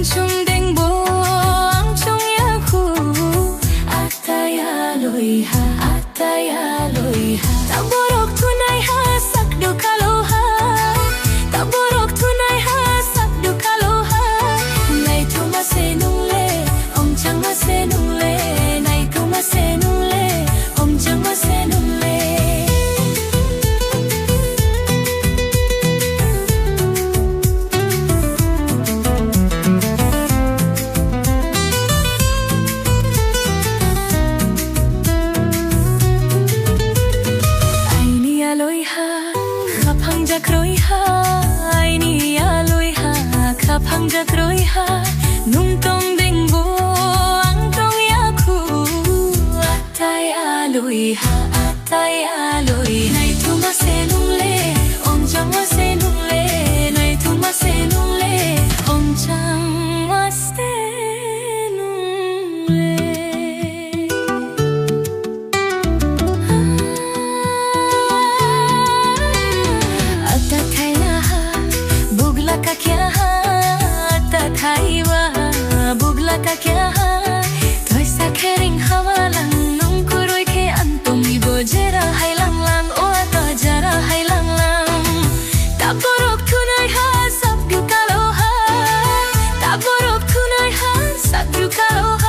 chung đeng bo ang chung ya khu ataya loi ha ta borok tunai ha sak du kalo ha ta borok tunai ha sak du kalo ha nai tu ma se nung le om chang ma se nung le nai tu ma se nung le om chang ma se nung le jak roi ha ai ni a loi ha khap hang jak roi ha nung tong ding bo ang tong ya khu atai a loi ha nai tu ma se nung le om chang ma se nung le nai tu ma se nung le om chang ma se nung le का क्या ta thai wa bugla ka kya thoi sa khering hawa lang nung kuroi khe antum mi bojera hai lang lang o ta jara hai lang lang ta borok thunai ha sab du kalo ha ta borok thunai ha sab du kalo